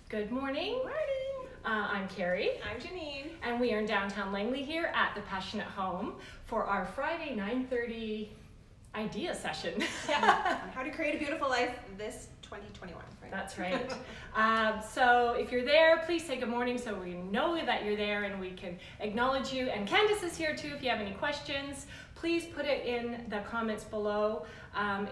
Good morning. Good morning. I'm Carrie. I'm Janine. And we are in downtown Langley here at the Passionate Home for our Friday 9:30 idea session. Yeah, on how to create a beautiful life this 2021. Right? That's right. So if you're there, please say good morning so we know that you're there and we can acknowledge you. And Candace is here too if you have any questions. Please put it in the comments below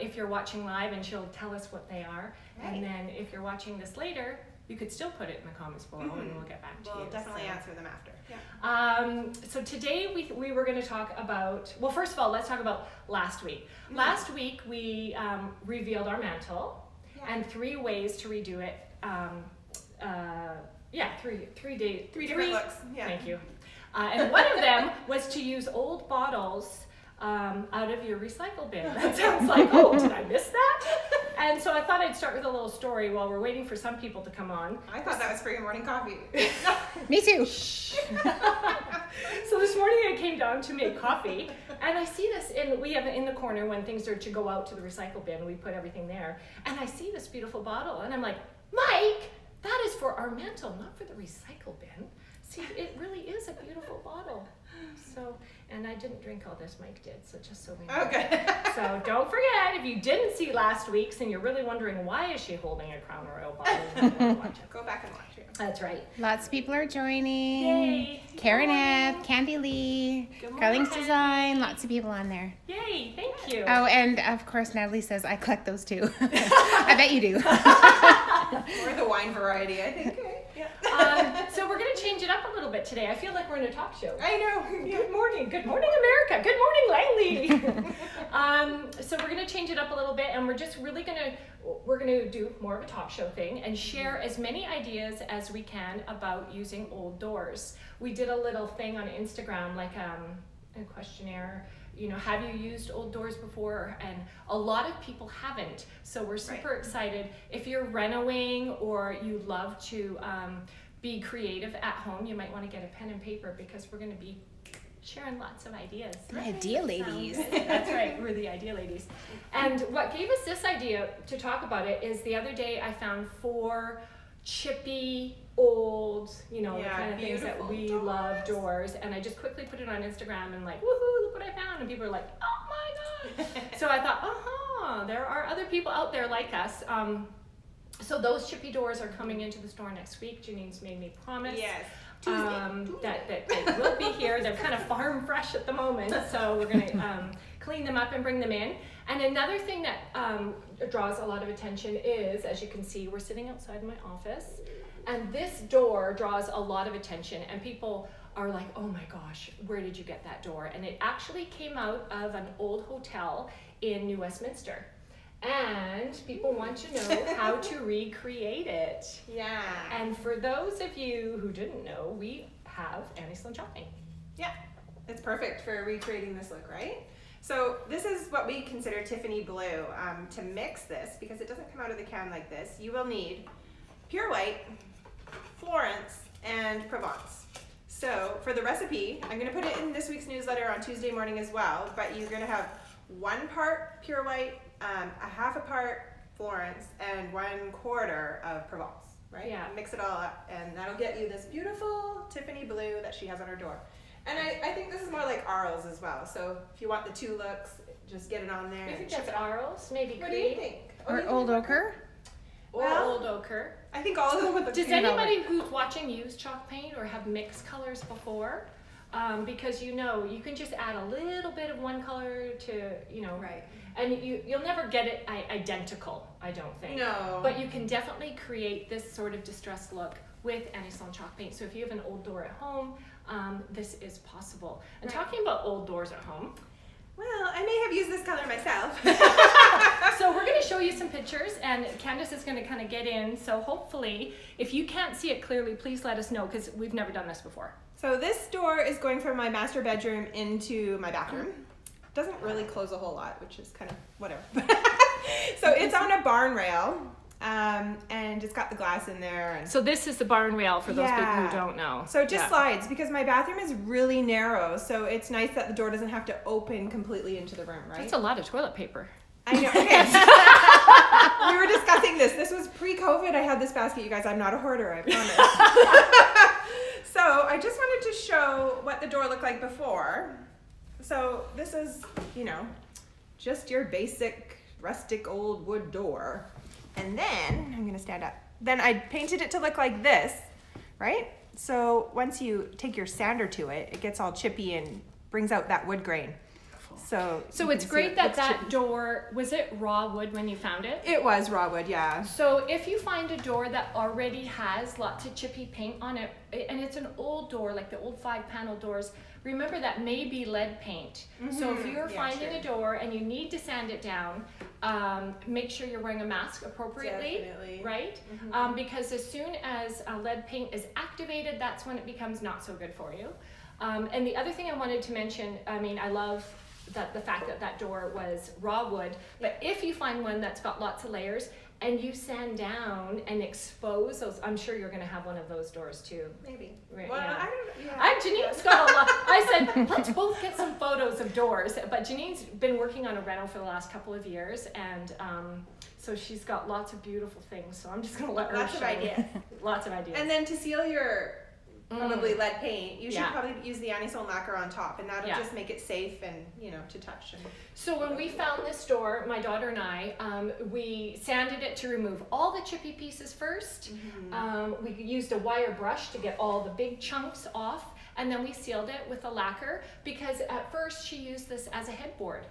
if you're watching live, and she'll tell us what they are. Right. And then if you're watching this later, you could still put it in the comments below and we'll get back to you. We'll definitely answer them after. Yeah. So today we were going to talk about, well, first of all, let's talk about last week. Last week we revealed our mantle and 3 ways to redo it. Three different looks. Yeah. Thank you. And one of them was to use old bottles out of your recycle bin. That sounds like, oh, did I miss that? And so I thought I'd start with a little story while we're waiting for some people to come on. I thought that was for your morning coffee. Me too. So this morning I came down to make coffee, and I see this we have it in the corner when things are to go out to the recycle bin, we put everything there, and I see this beautiful bottle, and I'm like, Mike, that is for our mantle, not for the recycle bin. See, it really is a beautiful bottle. So, and I didn't drink all this, Mike did, so just so we know. Okay. So don't forget, if you didn't see last week's and you're really wondering why is she holding a Crown Royal bottle, watch it. Go back and watch it. That's right. Lots of people are joining. Yay. Karen F, Candy Lee, Good morning, Carling's Candy. Design, lots of people on there. Yay, thank you. Oh, and of course Natalie says I collect those too. I bet you do. Or the wine variety, I think. So we're going to change it up a little bit today. I feel like we're in a talk show. I know. Good morning. Good morning, America. Good morning, Langley. So we're going to change it up a little bit, and we're just really we're going to do more of a talk show thing and share as many ideas as we can about using old doors. We did a little thing on Instagram, like a questionnaire. You know, have you used old doors before? And a lot of people haven't. So we're super excited. If you're renovating or you love to be creative at home, you might want to get a pen and paper because we're going to be sharing lots of ideas. The idea ladies. That's right, we're the idea ladies. And what gave us this idea to talk about it is the other day I found 4 chippy, old, the kind of things that we love doors. And I just quickly put it on Instagram and like, woohoo, look what I found. And people are like, oh my God. So I thought, there are other people out there like us. So those chippy doors are coming into the store next week. Janine's made me promise. Yes. That they will be here. They're kind of farm fresh at the moment. So we're going to clean them up and bring them in. And another thing that draws a lot of attention is, as you can see, we're sitting outside my office. And this door draws a lot of attention, and people are like, oh my gosh, where did you get that door? And it actually came out of an old hotel in New Westminster. And people want to know how to recreate it. Yeah. And for those of you who didn't know, we have anti-slip chalk paint. Yeah, it's perfect for recreating this look, right? So this is what we consider Tiffany blue. To mix this, because it doesn't come out of the can like this, you will need pure white, Florence, and Provence. So for the recipe, I'm going to put it in this week's newsletter on Tuesday morning as well, but you're going to have 1 part pure white, a half a part Florence, and 1/4 of Provence, right? Yeah. Mix it all up, and that'll get you this beautiful Tiffany blue that she has on her door. And I think this is more like Arles as well. So if you want the 2 looks, just get it on there. You think that's Arles? Maybe What do you Creed? think? Or old ochre. Or Well, old ochre. I think all of them would look Does good. anybody who's watching use chalk paint or have mixed colors before? Because you can just add a little bit of one color to, Right. and you'll never get it identical, I don't think. No. But you can definitely create this sort of distressed look with anti-slip chalk paint. So if you have an old door at home, this is possible. And talking about old doors at home, Well, I may have used this color myself. so we're going to show you some pictures, and Candace is going to kind of get in. So hopefully, if you can't see it clearly, please let us know, because we've never done this before. So this door is going from my master bedroom into my bathroom. Doesn't really close a whole lot, which is kind of whatever. So it's on a barn rail, and it's got the glass in there. And So this is the barn rail for those people who don't know. So it just slides, because my bathroom is really narrow, so it's nice that the door doesn't have to open completely into the room, right? That's a lot of toilet paper. I know. Okay. We were discussing this. This was pre-COVID. I had this basket, you guys. I'm not a hoarder, I promise. So I just wanted to show what the door looked like before. So this is, you know, just your basic rustic old wood door. And then, I'm gonna stand up. Then I painted it to look like this, right? So once you take your sander to it, it gets all chippy and brings out that wood grain. So it's great that door, was it raw wood when you found it? It was raw wood, yeah. So if you find a door that already has lots of chippy paint on it, and it's an old door, like the old 5-panel doors, remember that may be lead paint. So if you're finding a door and you need to sand it down, make sure you're wearing a mask appropriately. Definitely. Right? Because as soon as lead paint is activated, that's when it becomes not so good for you. And the other thing I wanted to mention, I mean, I love that the fact that that door was raw wood, but if you find one that's got lots of layers and you sand down and expose those, I'm sure you're going to have one of those doors too. Maybe. Right, Well, yeah. I don't. Yeah. Janine's got a lot. I said, let's both get some photos of doors, but Janine's been working on a rental for the last couple of years, and so she's got lots of beautiful things. So I'm just going to let her Lots of show you. ideas. Lots of ideas. And then to seal your probably lead paint, you should Yeah. probably use the anisole lacquer on top, and that'll Yeah. just make it safe and, you know, to touch. And So when we found this door, my daughter and I, we sanded it to remove all the chippy pieces first. We used a wire brush to get all the big chunks off, and then we sealed it with a lacquer, because at first she used this as a headboard.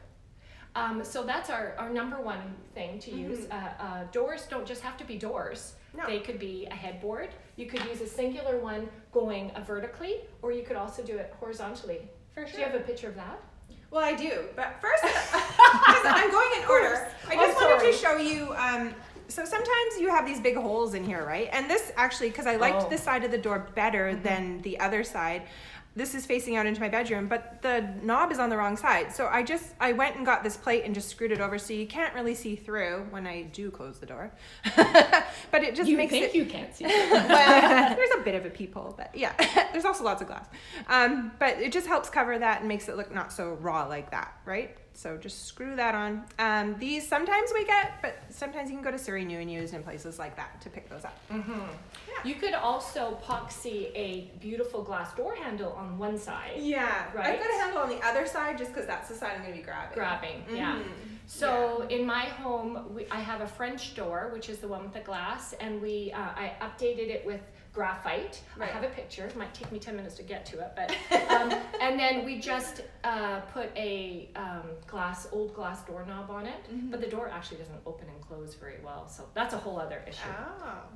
So that's our number one thing to use. Doors don't just have to be doors. No. They could be a headboard. You could use a singular one going vertically, or you could also do it horizontally. For Do you have a picture of that? Well, I do, but first, because I'm going in order, I just wanted to show you, so sometimes you have these big holes in here, right? And this actually, because I liked this side of the door better than the other side, this is facing out into my bedroom, but the knob is on the wrong side. So I went and got this plate and just screwed it over, so you can't really see through when I do close the door. But it just makes it. You can't see. Well, there's a bit of a peephole, but yeah, there's also lots of glass. But it just helps cover that and makes it look not so raw like that, right? So just screw that on. These sometimes we get, but sometimes you can go to Surrey New and Used and places like that to pick those up. You could also epoxy a beautiful glass door handle on one side. Yeah, Right. I've got a handle on the other side just because that's the side I'm going to be grabbing. Yeah. So in my home, I have a French door, which is the one with the glass, and I updated it with graphite. Right. I have a picture. It might take me 10 minutes to get to it, but and then we just put a old glass doorknob on it, but the door actually doesn't open and close very well, so that's a whole other issue.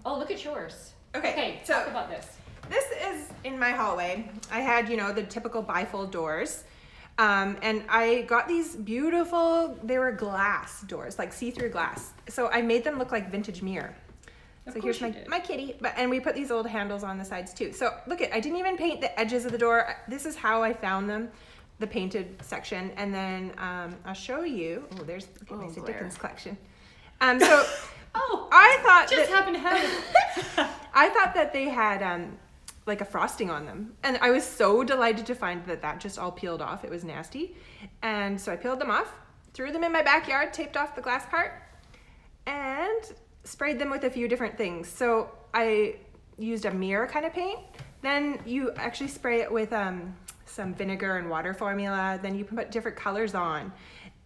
Oh, look at yours. Okay, talk about this. This is in my hallway. I had, you know, the typical bifold doors. And I got these beautiful, they were glass doors, like see-through glass. So I made them look like vintage mirror. So here's my kitty, and we put these old handles on the sides too. So look I didn't even paint the edges of the door. This is how I found them, the painted section. And then I'll show you. Oh, there's my Dickens collection. So I thought Happened to have I thought that they had like a frosting on them, and I was so delighted to find that just all peeled off. It was nasty, and so I peeled them off, threw them in my backyard, taped off the glass part, and sprayed them with a few different things. So I used a mirror kind of paint. Then you actually spray it with some vinegar and water formula. Then you can put different colors on.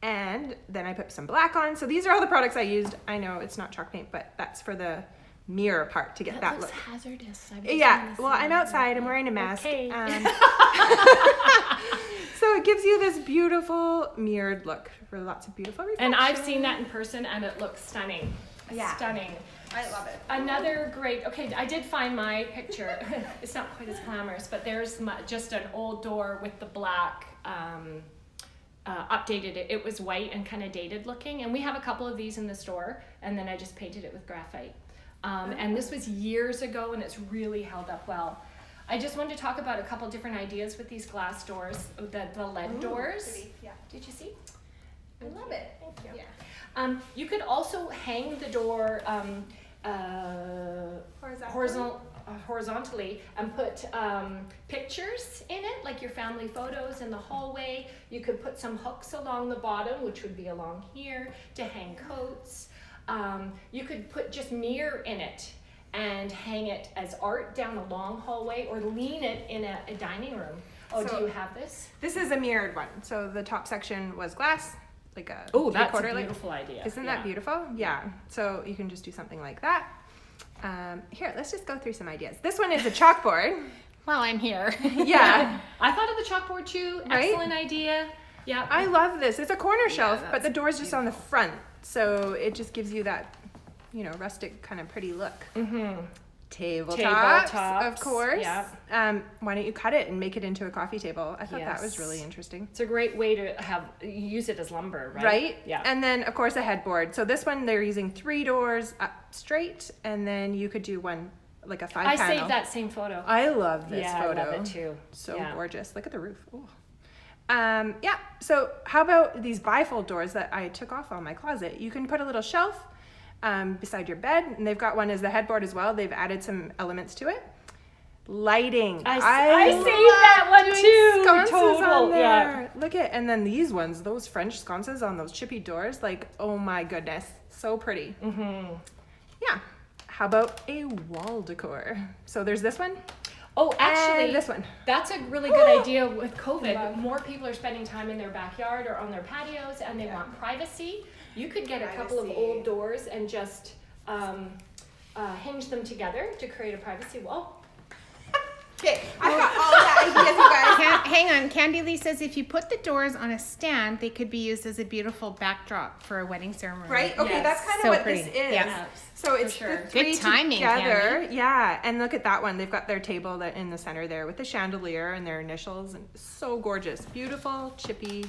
And then I put some black on. So these are all the products I used. I know it's not chalk paint, but that's for the mirror part to get that look. Hazardous. Yeah, well, I'm outside. I'm wearing a mask. Okay. So it gives you this beautiful mirrored look for lots of beautiful reflections. And I've seen that in person, and it looks stunning. Yeah. Stunning. I love it. Another great, I did find my picture. It's not quite as glamorous, but there's just an old door with the black, updated it. It was white and kind of dated looking. And we have a couple of these in the store, and then I just painted it with graphite. And this was years ago, and it's really held up well. I just wanted to talk about a couple different ideas with these glass doors, the lead doors. Pretty. Yeah. Did you see? I love it. Thank you. Yeah. You could also hang the door horizontally and put pictures in it, like your family photos in the hallway. You could put some hooks along the bottom, which would be along here, to hang coats. You could put just mirror in it and hang it as art down a long hallway, or lean it in a dining room. Oh, So- do you have this? This is a mirrored one. So the top section was glass, like a Oh, that's a three-quarter, beautiful idea. Isn't Yeah. that beautiful? Yeah. So you can just do something like that. Here, let's just go through some ideas. This one is a chalkboard. Well, I'm here. Yeah. I thought of the chalkboard too. Right? Excellent idea. Yeah. I love this. It's a corner shelf, but that's the door's just on the front. So it just gives you that, rustic kind of pretty look. Mm-hmm. Tabletops, of course. Yeah. Why don't you cut it and make it into a coffee table? I thought that was Yes. really interesting. It's a great way to use it as lumber, right? Right? Yeah. And then, of course, a headboard. So this one, they're using 3 doors up straight, and then you could do one, like a 5 I panel. saved that same photo. I love this yeah, photo. I love it too. So Yeah. gorgeous. Look at the roof. Ooh. Yeah. So how about these bifold doors that I took off on my closet? You can put a little shelf beside your bed, and they've got one as the headboard as well. They've added some elements to it. Lighting. I love saved that one doing too. Sconces Total. on there. Yeah. Look at, and then these ones, those French sconces on those chippy doors, like, oh my goodness, so pretty. Mm-hmm. Yeah. How about a wall decor? So there's this one. Oh, actually, And this one. that's a really good idea with COVID. More people are spending time in their backyard or on their patios, and they want privacy. You could get a couple of Privacy. old doors and just hinge them together to create a privacy wall. Okay, I've got all the ideas, you guys. Hang on. Candy Lee says if you put the doors on a stand, they could be used as a beautiful backdrop for a wedding ceremony. Right? Okay, Yes. that's kind of So what pretty. this is. Yeah. So it's sure. the 3 Good timing, together. Candy. Yeah, and look at that one. They've got their table that in the center there with the chandelier and their initials, and so gorgeous, beautiful, chippy.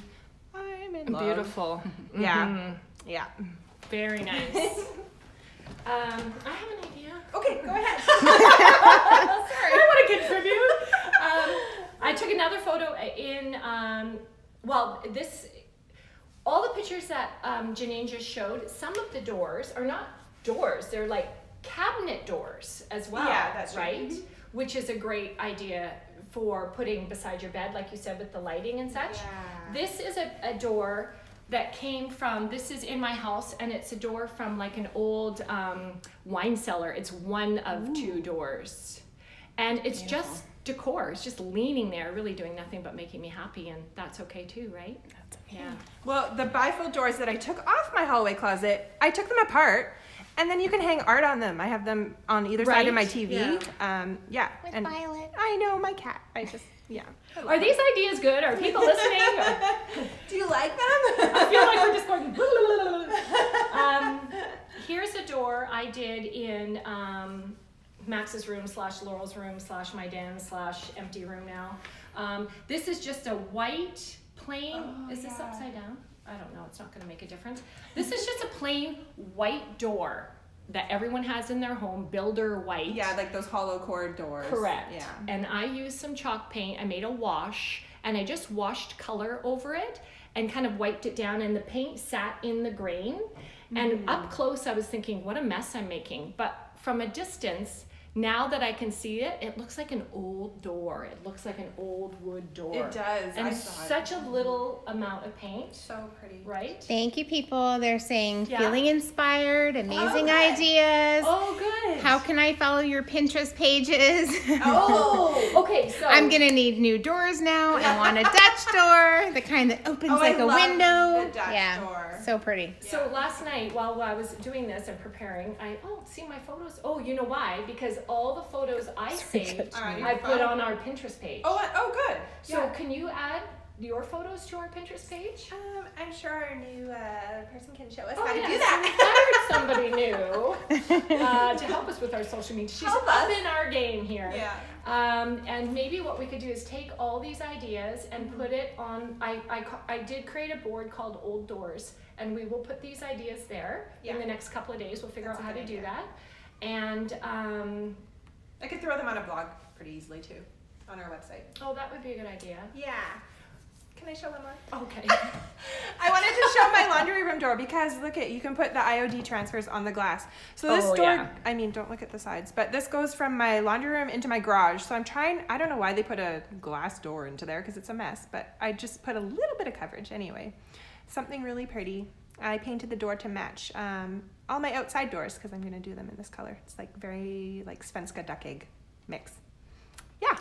I'm in love. Beautiful. Yeah, Mhm. yeah. Very nice. I have an idea. Okay, go ahead. I want to contribute. I took another photo in, all the pictures that Janine just showed, some of the doors are not doors, they're like cabinet doors as well, Yeah, that's true. right? Which is a great idea for putting beside your bed, like you said, with the lighting and such. Yeah. This is a door that came from, this is in my house, and it's a door from like an old wine cellar. It's one of 2 doors. And it's just decor. It's just leaning there, really doing nothing but making me happy, and that's okay too, right? That's okay. Yeah. Well, the bifold doors that I took off my hallway closet, I took them apart, and then you can hang art on them. I have them on either side of my Right, TV. yeah. With and Violet. I know my cat. Yeah. Are these ideas good? Are people listening? Do you like them? I feel like we're just going. Here's a door I did in Max's room / Laurel's room / my den / empty room now. This is just a white plain. Is this upside down? I don't know. It's not going to make a difference. This is just a plain white door that everyone has in their home, builder white. Yeah, like those hollow core doors. Correct. Yeah. And I used some chalk paint. I made a wash, and I just washed color over it and kind of wiped it down, and the paint sat in the grain. And up close, I was thinking, what a mess I'm making. But from a distance, now that I can see it, it looks like an old door. It looks like an old wood door. It does. And I saw it. such a little amount of paint, So pretty. right? Thank you, people. They're saying Yeah. feeling inspired, amazing good. ideas. Oh, good. How can I follow your Pinterest pages? Oh, okay. So I'm gonna need new doors now. I want a Dutch door, the kind that opens Oh, I like a love window. the Dutch yeah, door. so pretty. So last night, while I was doing this and preparing, see my photos. Oh, you know why? Because all the photos I saved, Alright, I put fine. on our Pinterest page. Oh, good. So can you add your photos to our Pinterest page? I'm sure our new person can show us Oh, how to yes, do that. we hired somebody new to help us with our social media. She's Help up us. in our game here. Yeah. And maybe what we could do is take all these ideas and put it on. I did create a board called Old Doors, and we will put these ideas there in Yeah. the next couple of days. We'll figure That's out a how to good do idea. that. And I could throw them on a blog pretty easily too, on our website. oh, that would be a good idea. Yeah. Can I show one more? Okay. I wanted to show my laundry room door because look at, you can put the IOD transfers on the glass. So this Oh, door, yeah. I mean, don't look at the sides, but this goes from my laundry room into my garage. So I'm trying, I don't know why they put a glass door into there because it's a mess, but I just put a little bit of coverage anyway. Something really pretty. I painted the door to match all my outside doors because I'm going to do them in this color. It's like very like Svenska duck egg mix. Yeah.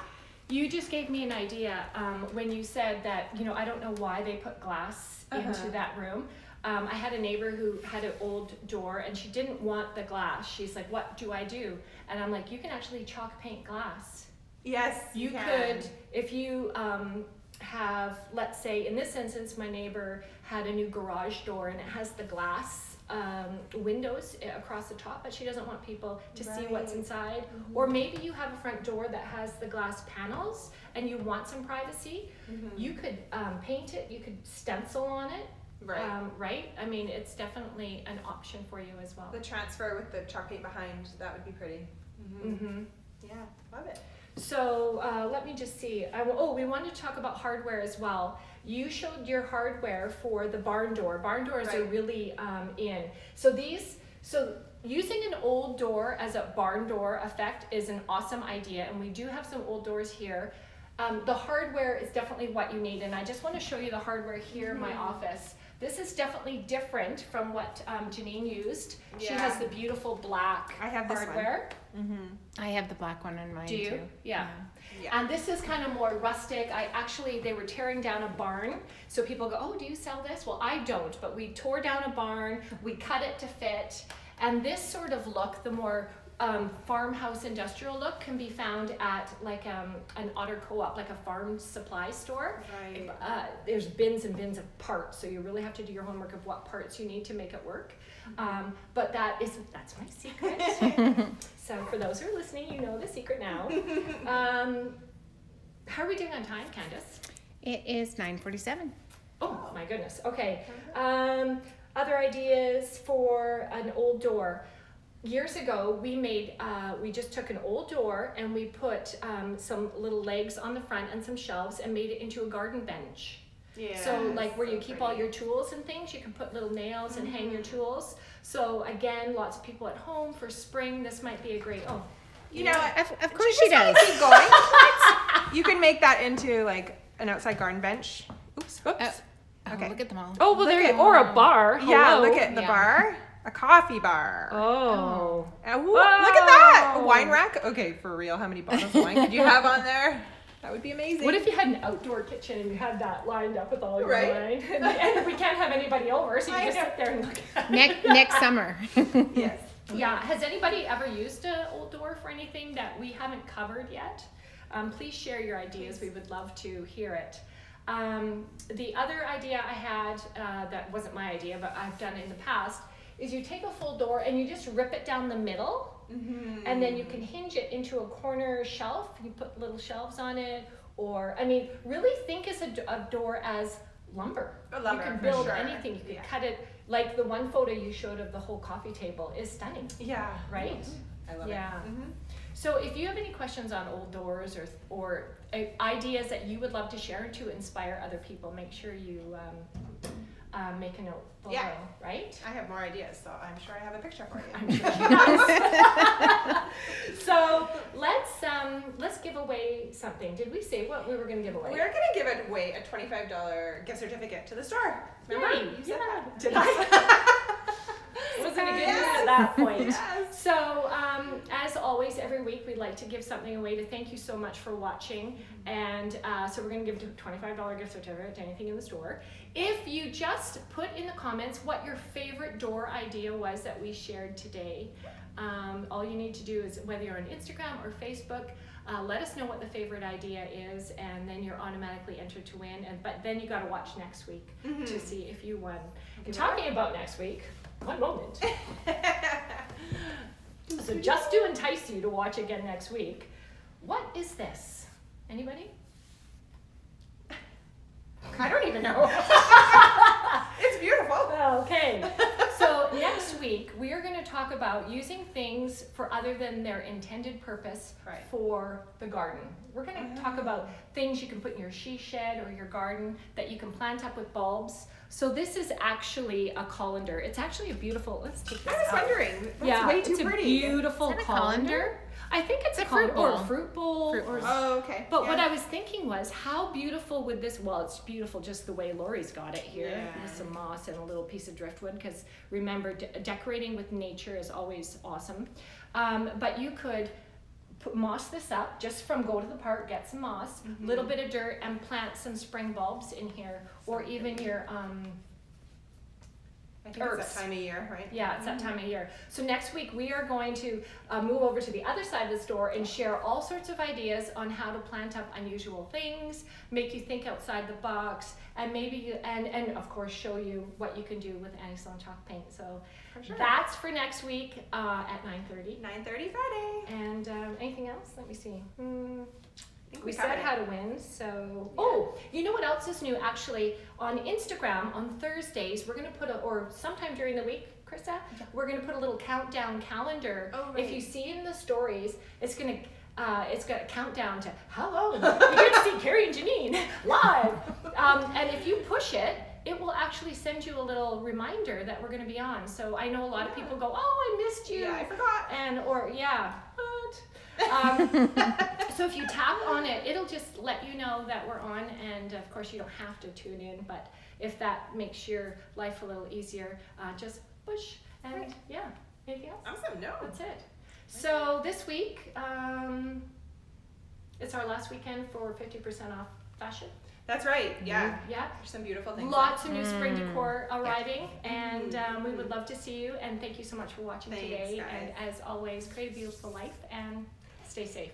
You just gave me an idea when you said that, you know, I don't know why they put glass into that room. I had a neighbor who had an old door and she didn't want the glass. She's like, what do I do? And I'm like, you can actually chalk paint glass. Yes, You could, if you have, let's say, in this instance, my neighbor had a new garage door and it has the glass windows across the top, but she doesn't want people to see what's inside. Or maybe you have a front door that has the glass panels and you want some privacy. You could paint it, you could stencil on it. Right? I mean, it's definitely an option for you as well. The transfer with the chalk paint behind, that would be pretty. Yeah, love it. So let me just see. We wanted to talk about hardware as well. You showed your hardware for the barn door. Barn doors are really in. So using an old door as a barn door effect is an awesome idea, and we do have some old doors here. The hardware is definitely what you need, and I just want to show you the hardware here in my office. This is definitely different from what Janine used. She has the beautiful black I have this hardware. I have the black one on mine Do you? too. Yeah. And this is kind of more rustic. They were tearing down a barn. So people go, oh, do you sell this? Well, I don't, but we tore down a barn, we cut it to fit. And this sort of look, the more farmhouse industrial look, can be found at like an otter co-op, like a farm supply store. There's bins and bins of parts, so you really have to do your homework of what parts you need to make it work. But that's my secret. So for those who are listening, you know the secret now. How are we doing on time, Candace? It is 9:47. Oh my goodness. Okay. Other ideas for an old door. Years ago, we just took an old door and we put some little legs on the front and some shelves and made it into a garden bench. Yeah. So like where you keep all your tools and things, you can put little nails and hang your tools. So again, lots of people at home for spring, this might be a great, You know what? Of course she does. Keep going. You can make that into like an outside garden bench. Oops. Okay. Look at them all. Oh, well, or a bar. Yeah, Hello. look at the bar. A coffee bar. Oh. Ooh, look at that. A wine rack. Okay, for real, how many bottles of wine could you have on there? That would be amazing. What if you had an outdoor kitchen and you had that lined up with all your Right. wine? And we can't have anybody over, so you just sit there and look at it. Next summer. Yes. Yeah. Has anybody ever used an old door for anything that we haven't covered yet? Please share your ideas. We would love to hear it. The other idea I had, that wasn't my idea, but I've done it in the past, is you take a full door and you just rip it down the middle, and then you can hinge it into a corner shelf. You put little shelves on it, or really think as a door as lumber. You can build anything. You could cut it, like the one photo you showed of the whole coffee table is stunning. Yeah. Right? I love it. So if you have any questions on old doors or ideas that you would love to share to inspire other people, make sure you make a note below, right? I have more ideas, so I'm sure I have a picture for you. I'm sure she does. So let's give away something. Did we say what we were going to give away? We're going to give away a $25 gift certificate to the store. Remember? Yay. You said that. Did I? Wasn't a good news at that point. Yes. So, as always, every week we'd like to give something away to thank you so much for watching. And so we're going to give a $25 gift certificate to anything in the store. If you just put in the comments what your favorite door idea was that we shared today, all you need to do is, whether you're on Instagram or Facebook, let us know what the favorite idea is, and then you're automatically entered to win. But then you got to watch next week to see if you won. And talking about next week, one moment. So just to entice you to watch again next week, what is this? Anybody? I don't even know. It's beautiful. Okay. So next week, we are going to talk about using things for other than their intended purpose for the garden. We're going to talk about things you can put in your she shed or your garden that you can plant up with bulbs. So this is actually a colander. It's actually a beautiful, let's take this out. I was wondering. That's way too it's pretty. A beautiful Is that a colander. I think it's A called fruit bowl. fruit bowl. Fruit or, bowl. Oh, okay. But yeah. what I was thinking was, how beautiful would this? Well, it's beautiful just the way Lori's got it here, Yeah. with some moss and a little piece of driftwood. Because remember, decorating with nature is always awesome. But you could moss this up just from go to the park, get some moss, little bit of dirt, and plant some spring bulbs in here, or even your I think herbs. it's that time of year, right? Yeah, it's that time of year. So next week we are going to move over to the other side of the store and share all sorts of ideas on how to plant up unusual things, make you think outside the box, and maybe and of course show you what you can do with anti-slime chalk paint. So For sure. that's for next week at 9:30. 9:30 Friday. And anything else? Let me see. I think We covered said it. how to win, so Yeah. oh, you know what else is new? Actually, on Instagram on Thursdays, we're gonna put or sometime during the week, Krista, we're gonna put a little countdown calendar. Oh, right. If you see in the stories, it's got a countdown to how long you're gonna see Carrie and Janine live, and if you push it, it will actually send you a little reminder that we're gonna be on. So I know a lot of people go, oh, I missed you, Yeah, I forgot. what? So if you tap on it, it'll just let you know that we're on, and of course you don't have to tune in, but if that makes your life a little easier, just push and Right. yeah. Anything else? Awesome. No. That's it. So this week, it's our last weekend for 50% off fashion. That's right. Yeah. Yeah. There's some beautiful things. Lots of new spring decor arriving, and Mm-hmm. we would love to see you. And thank you so much for watching Thanks, today. guys. And as always, create a beautiful life and stay safe.